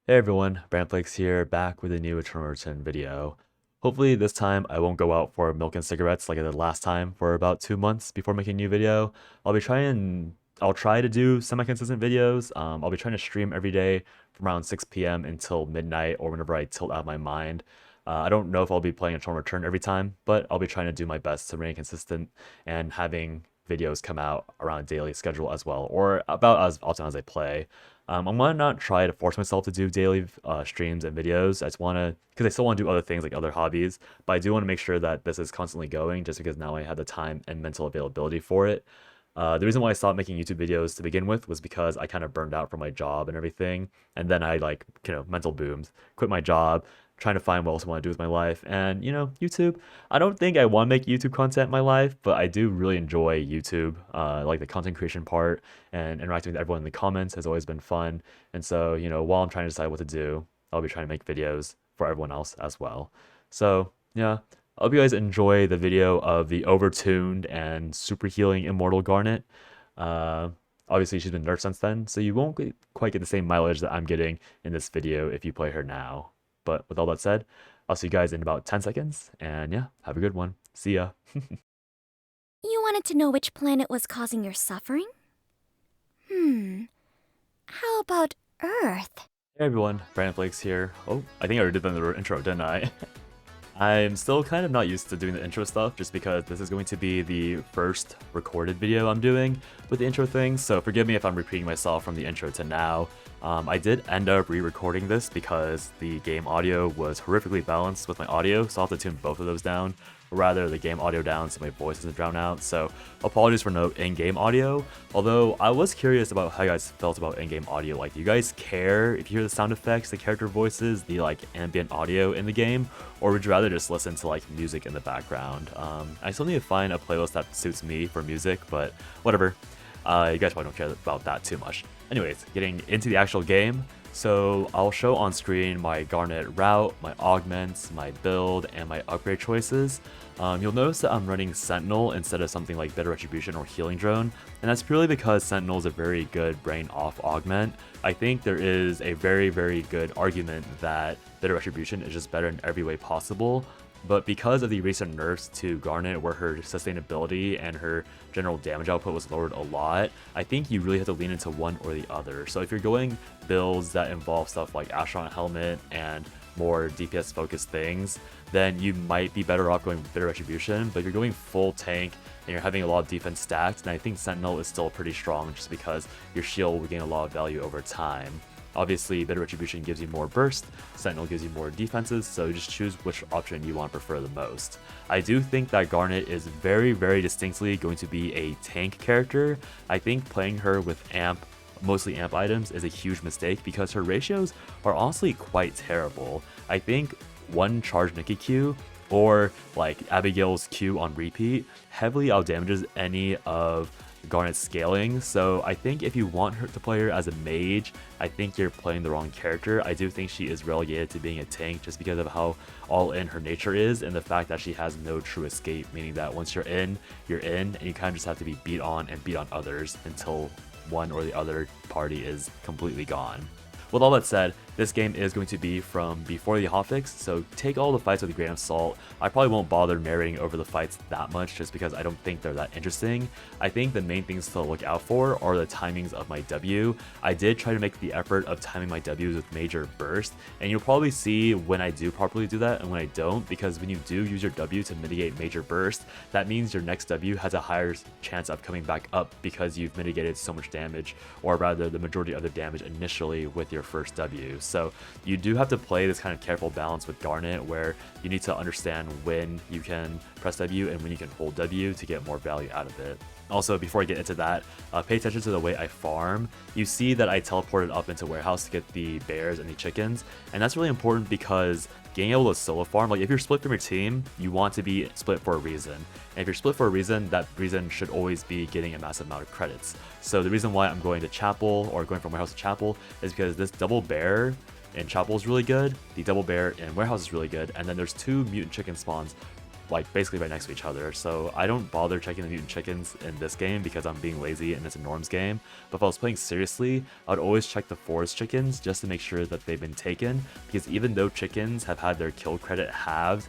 Hey everyone, Brandflakes here, back with a new Eternal Return video. Hopefully this time I won't go out for milk and cigarettes like I did last time for about 2 months before making a new video. I'll try to do semi-consistent videos. I'll be trying to stream every day from around 6 p.m. until midnight or whenever I tilt out of my mind. I don't know if I'll be playing Eternal Return every time, but I'll be trying to do my best to remain consistent and having videos come out around a daily schedule as well, or about as often as I play. I'm gonna not try to force myself to do daily streams and videos. I just wanna, because I still want to do other things like other hobbies, but I do want to make sure that this is constantly going, just because now I have the time and mental availability for it. The reason why I stopped making YouTube videos to begin with was because I kind of burned out from my job and everything, and then I mental booms, quit my job, trying to find what else I want to do with my life, and YouTube. I don't think I want to make YouTube content in my life, but I do really enjoy YouTube. Like the content creation part and interacting with everyone in the comments has always been fun. And so while I'm trying to decide what to do, I'll be trying to make videos for everyone else as well. So yeah. I hope you guys enjoy the video of the overtuned and super healing immortal Garnet. Uh, Obviously, she's been nerfed since then, so you won't quite get the same mileage that I'm getting in this video if you play her now. But with all that said, I'll see you guys in about 10 seconds, and yeah, have a good one. See ya. You wanted to know which planet was causing your suffering? How about Earth? Hey everyone, Brandon Flakes here. Oh, I think I already did that in the intro, didn't I? I'm still kind of not used to doing the intro stuff just because this is going to be the first recorded video I'm doing with the intro thing, so forgive me if I'm repeating myself from the intro to now. I did end up re-recording this because the game audio was horrifically balanced with my audio, so I'll have to tune both of those down, or rather the game audio down so my voice doesn't drown out, so apologies for no in-game audio. Although I was curious about how you guys felt about in-game audio. Like, do you guys care if you hear the sound effects, the character voices, the ambient audio in the game, or would you rather just listen to music in the background? I still need to find a playlist that suits me for music, but whatever. You guys probably don't care about that too much. Anyways, getting into the actual game. So I'll show on screen my Garnet route, my augments, my build, and my upgrade choices. You'll notice that I'm running Sentinel instead of something like Bitter Retribution or Healing Drone, and that's purely because Sentinel is a very good brain off augment. I think there is a very, very good argument that Bitter Retribution is just better in every way possible. But because of the recent nerfs to Garnet, where her sustainability and her general damage output was lowered a lot, I think you really have to lean into one or the other. So if you're going builds that involve stuff like Astro Helmet and more DPS focused things, then you might be better off going Bitter Retribution. But if you're going full tank and you're having a lot of defense stacked, then I think Sentinel is still pretty strong just because your shield will gain a lot of value over time. Obviously, Bitter Retribution gives you more burst, Sentinel gives you more defenses, so you just choose which option you want to prefer the most. I do think that Garnet is very, very distinctly going to be a tank character. I think playing her with mostly amp items is a huge mistake because her ratios are honestly quite terrible. I think one charge Nikki Q or Abigail's Q on repeat heavily outdamages any of Garnet's scaling, so I think if you want her to play her as a mage, I think you're playing the wrong character. I do think she is relegated to being a tank just because of how all in her nature is, and the fact that she has no true escape, meaning that once you're in, and you kind of just have to be beat on and beat on others until one or the other party is completely gone. With all that said, this game is going to be from before the hotfix, so take all the fights with a grain of salt. I probably won't bother narrating over the fights that much just because I don't think they're that interesting. I think the main things to look out for are the timings of my W. I did try to make the effort of timing my Ws with major burst, and you'll probably see when I do properly do that and when I don't, because when you do use your W to mitigate major burst, that means your next W has a higher chance of coming back up because you've mitigated so much damage, or rather the majority of the damage initially with your first W. So you do have to play this kind of careful balance with Garnet where you need to understand when you can press W and when you can hold W to get more value out of it. Also, before I get into that, pay attention to the way I farm. You see that I teleported up into warehouse to get the bears and the chickens, and that's really important because being able to solo farm, if you're split from your team, you want to be split for a reason. And if you're split for a reason, that reason should always be getting a massive amount of credits. So the reason why I'm going to chapel or going from warehouse to chapel is because this double bear in chapel is really good, the double bear in warehouse is really good, and then there's 2 mutant chicken spawns like basically right next to each other, so I don't bother checking the mutant chickens in this game because I'm being lazy and it's a norms game. But if I was playing seriously, I would always check the forest chickens just to make sure that they've been taken, because even though chickens have had their kill credit halved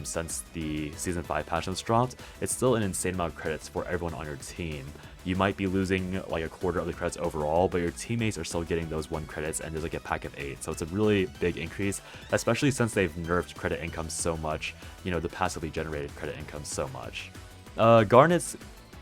since the Season 5 patch notes dropped, it's still an insane amount of credits for everyone on your team. You might be losing like a quarter of the credits overall, but your teammates are still getting those 1 credits, and there's like a pack of 8. So it's a really big increase, especially since they've nerfed credit income so much, you know, the passively generated credit income so much. Garnet's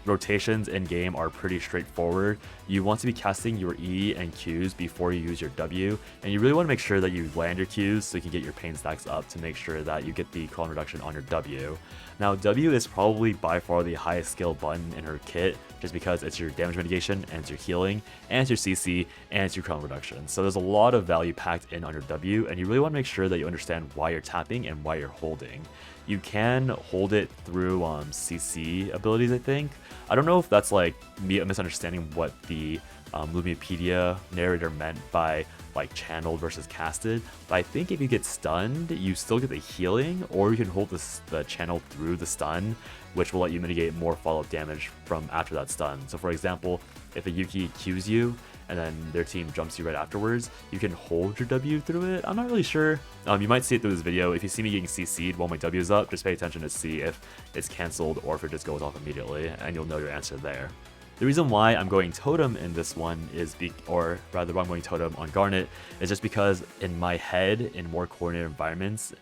rotations in game are pretty straightforward. You want to be casting your E and Qs before you use your W, and you really want to make sure that you land your Qs so you can get your pain stacks up to make sure that you get the cooldown reduction on your W. Now W is probably by far the highest skill button in her kit, just because it's your damage mitigation, and it's your healing, and it's your CC, and it's your cooldown reduction. So there's a lot of value packed in on your W, and you really want to make sure that you understand why you're tapping and why you're holding. You can hold it through CC abilities, I think. I don't know if that's like me misunderstanding what the Lumipedia narrator meant by like channeled versus casted, but I think if you get stunned, you still get the healing, or you can hold the channel through the stun, which will let you mitigate more follow-up damage from after that stun. So for example, if a Yuki Qs you, and then their team jumps you right afterwards, you can hold your W through it. I'm not really sure. You might see it through this video. If you see me getting CC'd while my W is up, just pay attention to see if it's cancelled or if it just goes off immediately, and you'll know your answer there. The reason why I'm going Totem in this one is, or rather why I'm going Totem on Garnet, is just because in my head, in more coordinated environments,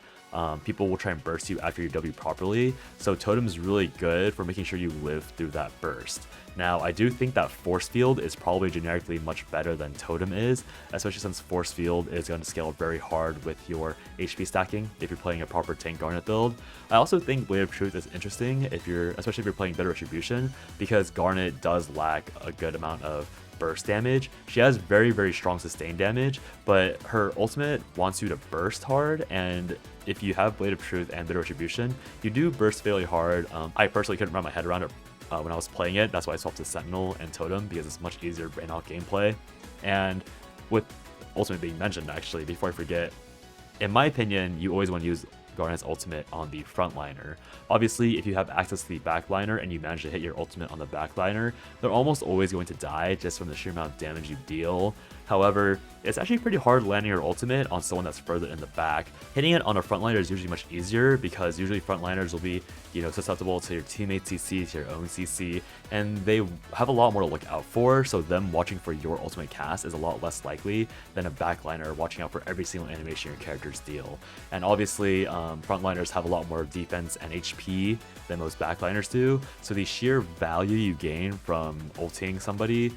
people will try and burst you after your W properly, so Totem is really good for making sure you live through that burst. Now, I do think that Force Field is probably generically much better than Totem is, especially since Force Field is going to scale very hard with your HP stacking if you're playing a proper tank Garnet build. I also think Blade of Truth is interesting, especially if you're playing Better Retribution, because Garnet does lack a good amount of burst damage. She has very, very strong sustain damage, but her ultimate wants you to burst hard, and if you have Blade of Truth and Bitter Retribution, you do burst fairly hard. I personally couldn't wrap my head around it when I was playing it. That's why I swapped to Sentinel and Totem, because it's much easier brain out gameplay. And with ultimate being mentioned, actually, before I forget, in my opinion, you always want to use Garnet's ultimate on the frontliner. Obviously, if you have access to the backliner and you manage to hit your ultimate on the backliner, they're almost always going to die just from the sheer amount of damage you deal. However, it's actually pretty hard landing your ultimate on someone that's further in the back. Hitting it on a frontliner is usually much easier, because usually frontliners will be, you know, susceptible to your teammate's CC, to your own CC, and they have a lot more to look out for, so them watching for your ultimate cast is a lot less likely than a backliner watching out for every single animation your characters deal. And obviously, frontliners have a lot more defense and HP than most backliners do, so the sheer value you gain from ulting somebody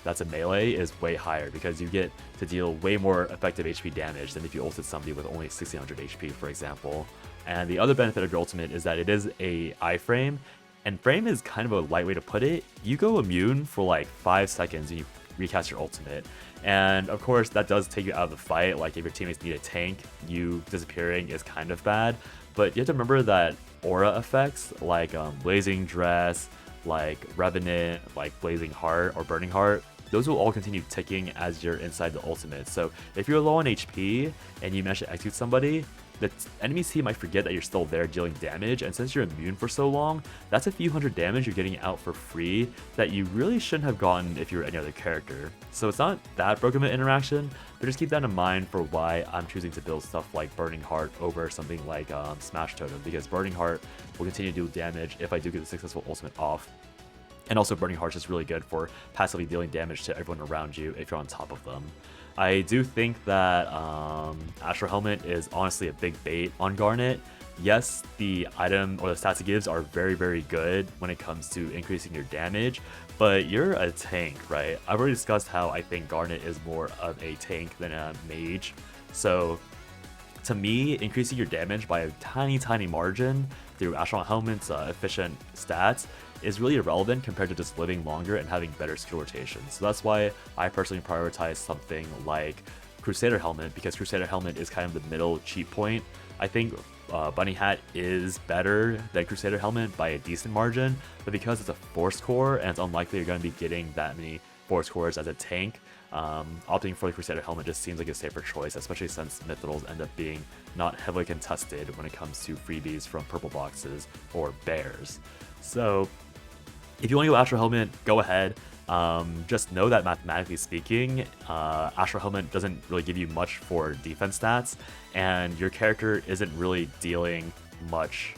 that's a melee is way higher, because you get to deal way more effective HP damage than if you ulted somebody with only 1600 HP, for example. And the other benefit of your ultimate is that it is a iframe, and frame is kind of a light way to put it. You go immune for like 5 seconds and you recast your ultimate, and of course that does take you out of the fight. Like if your teammates need a tank, you disappearing is kind of bad, but you have to remember that aura effects like Blazing Dress, like Revenant, like Blazing Heart or Burning Heart, those will all continue ticking as you're inside the ultimate. So if you're low on HP and you manage to execute somebody, the enemy team might forget that you're still there dealing damage, and since you're immune for so long, that's a few hundred damage you're getting out for free that you really shouldn't have gotten if you were any other character. So it's not that broken of an interaction, but just keep that in mind for why I'm choosing to build stuff like Burning Heart over something like Smash Totem, because Burning Heart will continue to do damage if I do get a successful ultimate off. And also Burning Heart is really good for passively dealing damage to everyone around you if you're on top of them. I do think that Astro Helmet is honestly a big bait on Garnet. Yes, the item or the stats it gives are very, very good when it comes to increasing your damage, but you're a tank, right? I've already discussed how I think Garnet is more of a tank than a mage. So to me, increasing your damage by a tiny, tiny margin through Astro Helmet's efficient stats is really irrelevant compared to just living longer and having better skill rotations. So that's why I personally prioritize something like Crusader Helmet, because Crusader Helmet is kind of the middle cheat point. I think Bunny Hat is better than Crusader Helmet by a decent margin, but because it's a force core and it's unlikely you're going to be getting that many force cores as a tank, Opting for the Crusader helmet just seems like a safer choice, especially since Mithrils end up being not heavily contested when it comes to freebies from purple boxes or bears. So if you want to go Astro Helmet, go ahead. Just know that mathematically speaking, Astro Helmet doesn't really give you much for defense stats, and your character isn't really dealing much,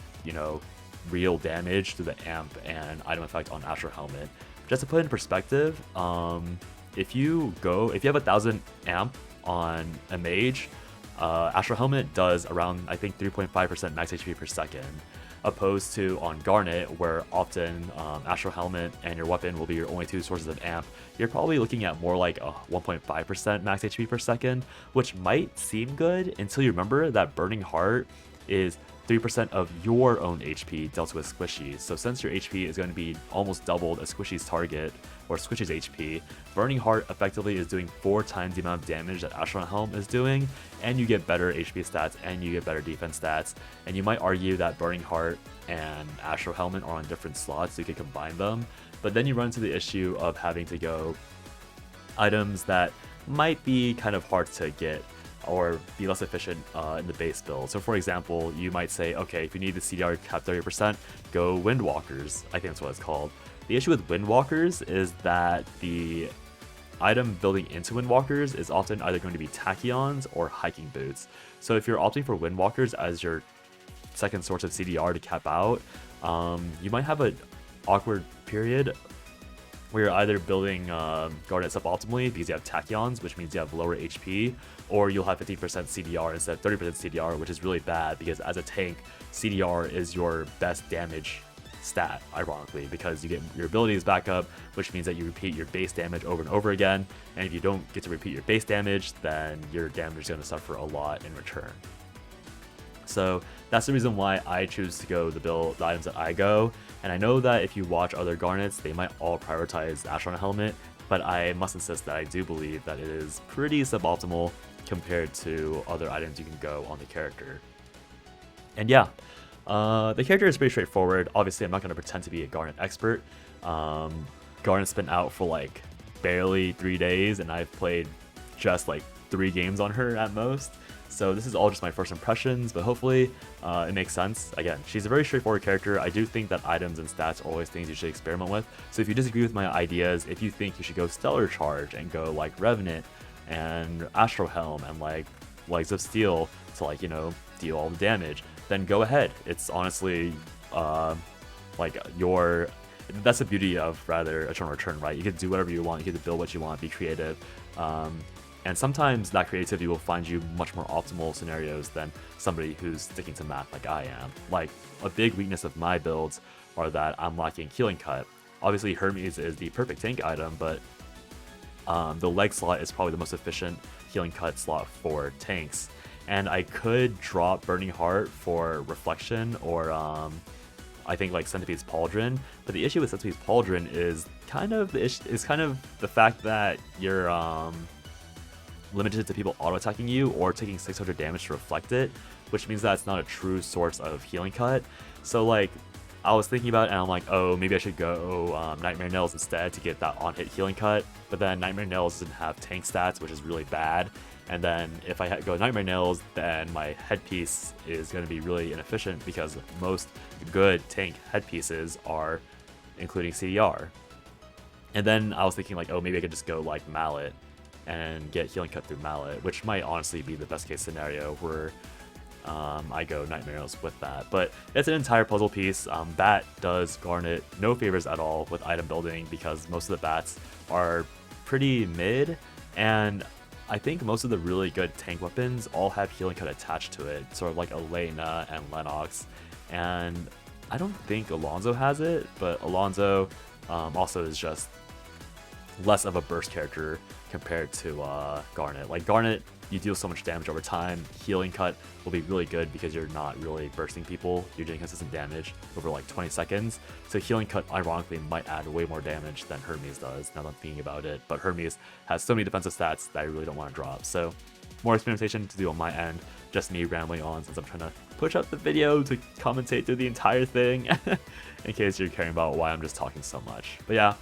real damage to the amp and item effect on Astro Helmet. Just to put it in perspective, if you have 1000 amp on a mage, Astro Helmet does around, I think, 3.5% max HP per second, opposed to on Garnet, where often Astro Helmet and your weapon will be your only two sources of amp. You're probably looking at more like a 1.5% max HP per second, which might seem good until you remember that Burning Heart is 3% of your own HP dealt with Squishy. So since your HP is going to be almost doubled a Squishy's target, or Squishy's HP, Burning Heart effectively is doing 4 times the amount of damage that Astro Helm is doing, and you get better HP stats and you get better defense stats. And you might argue that Burning Heart and Astro Helmet are on different slots, so you can combine them. But then you run into the issue of having to go items that might be kind of hard to get or be less efficient in the base build. So for example, you might say, okay, if you need the CDR to cap 30%, go Windwalkers. I think that's what it's called. The issue with Windwalkers is that the item building into Windwalkers is often either going to be Tachyons or Hiking Boots. So if you're opting for Windwalkers as your second source of CDR to cap out, you might have an awkward period where you're either building Garnet suboptimally because you have Tachyons, which means you have lower HP, or you'll have 50% CDR instead of 30% CDR, which is really bad because as a tank, CDR is your best damage stat, ironically, because you get your abilities back up, which means that you repeat your base damage over and over again, and if you don't get to repeat your base damage, then your damage is going to suffer a lot in return. So that's the reason why I choose to go the items that I go. And I know that if you watch other Garnets, they might all prioritize Astro Helmet, but I must insist that I do believe that it is pretty suboptimal compared to other items you can go on the character. And yeah, the character is pretty straightforward. Obviously, I'm not going to pretend to be a Garnet expert. Garnet's been out for like barely 3 days, and I've played just like 3 games on her at most. So this is all just my first impressions, but hopefully it makes sense. Again, she's a very straightforward character. I do think that items and stats are always things you should experiment with. So if you disagree with my ideas, if you think you should go Stellar Charge and go like Revenant and Astro Helm and like Legs of Steel to like, deal all the damage, then go ahead. It's honestly that's the beauty of Eternal Return, right? You can do whatever you want, you get to build what you want, be creative. And sometimes that creativity will find you much more optimal scenarios than somebody who's sticking to math like I am. Like, a big weakness of my builds are that I'm lacking Healing Cut. Obviously, Hermes is the perfect tank item, but the leg slot is probably the most efficient Healing Cut slot for tanks. And I could drop Burning Heart for Reflection or I think like Centipede's Pauldron, but the issue with Centipede's Pauldron is kind of the fact that you're limited to people auto-attacking you or taking 600 damage to reflect it, which means that it's not a true source of Healing Cut. So like, I was thinking about it and I'm like, oh, maybe I should go Nightmare Nails instead to get that on-hit Healing Cut, but then Nightmare Nails doesn't have tank stats, which is really bad. And then if I go Nightmare Nails, then my headpiece is going to be really inefficient because most good tank headpieces are including CDR. And then I was thinking like, oh, maybe I could just go like Mallet and get Healing Cut through Mallet, which might honestly be the best case scenario where I go Nightmare Nails with that. But it's an entire puzzle piece. Bat does Garnet no favors at all with item building because most of the bats are pretty mid, and I think most of the really good tank weapons all have Healing Cut attached to it, sort of like Elena and Lennox. And I don't think Alonzo has it, but Alonzo also is just less of a burst character compared to Garnet. Like Garnet, you deal so much damage over time. Healing Cut will be really good because you're not really bursting people. You're doing consistent damage over like 20 seconds. So Healing Cut, ironically, might add way more damage than Hermes does, now that I'm thinking about it. But Hermes has so many defensive stats that I really don't want to drop. So more experimentation to do on my end. Just me rambling on since I'm trying to push up the video to commentate through the entire thing in case you're caring about why I'm just talking so much. But yeah,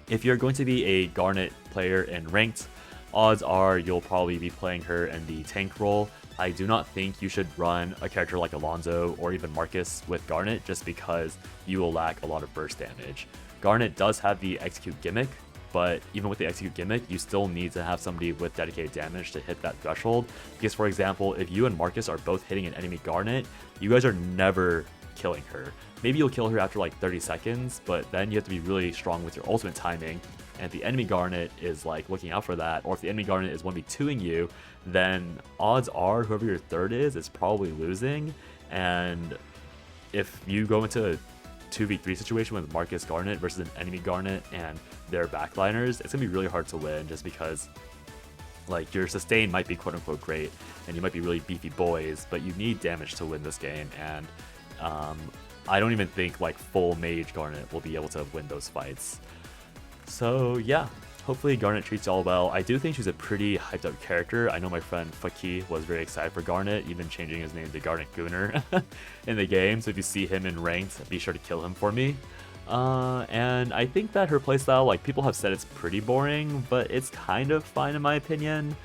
If you're going to be a Garnet player in ranked, odds are you'll probably be playing her in the tank role. I do not think you should run a character like Alonzo or even Marcus with Garnet just because you will lack a lot of burst damage. Garnet does have the execute gimmick, but even with the execute gimmick, you still need to have somebody with dedicated damage to hit that threshold. Because for example, if you and Marcus are both hitting an enemy Garnet, you guys are never killing her. Maybe you'll kill her after like 30 seconds, but then you have to be really strong with your ultimate timing. And if the enemy Garnet is like looking out for that, or if the enemy Garnet is 1v2ing you, then odds are whoever your third is probably losing. And if you go into a 2v3 situation with Marcus Garnet versus an enemy Garnet and their backliners, it's gonna be really hard to win just because like your sustain might be quote unquote great and you might be really beefy boys, but you need damage to win this game. And I don't even think like full mage Garnet will be able to win those fights. So yeah, hopefully Garnet treats y'all well. I do think she's a pretty hyped up character. I know my friend Faki was very excited for Garnet, even changing his name to Garnet Gooner in the game. So if you see him in ranked, be sure to kill him for me. And I think that her playstyle, like people have said it's pretty boring, but it's kind of fine in my opinion.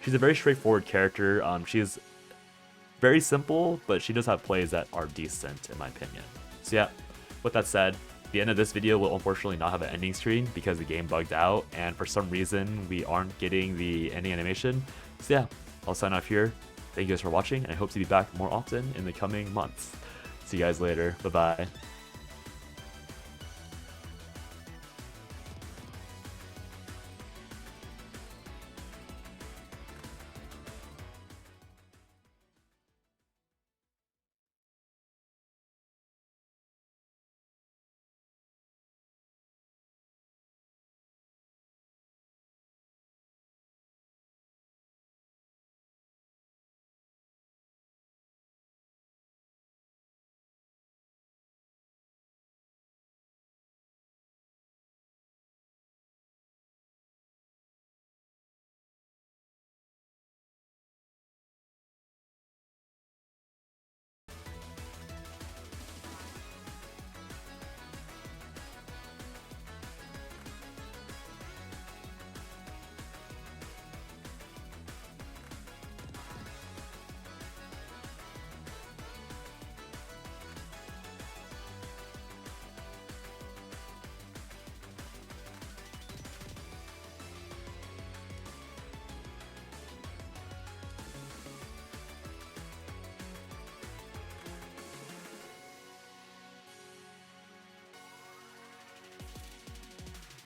She's a very straightforward character. She's very simple, but she does have plays that are decent in my opinion. So yeah, with that said, the end of this video will unfortunately not have an ending screen because the game bugged out and for some reason we aren't getting the ending animation. So yeah, I'll sign off here. Thank you guys for watching and I hope to be back more often in the coming months. See you guys later. Bye bye.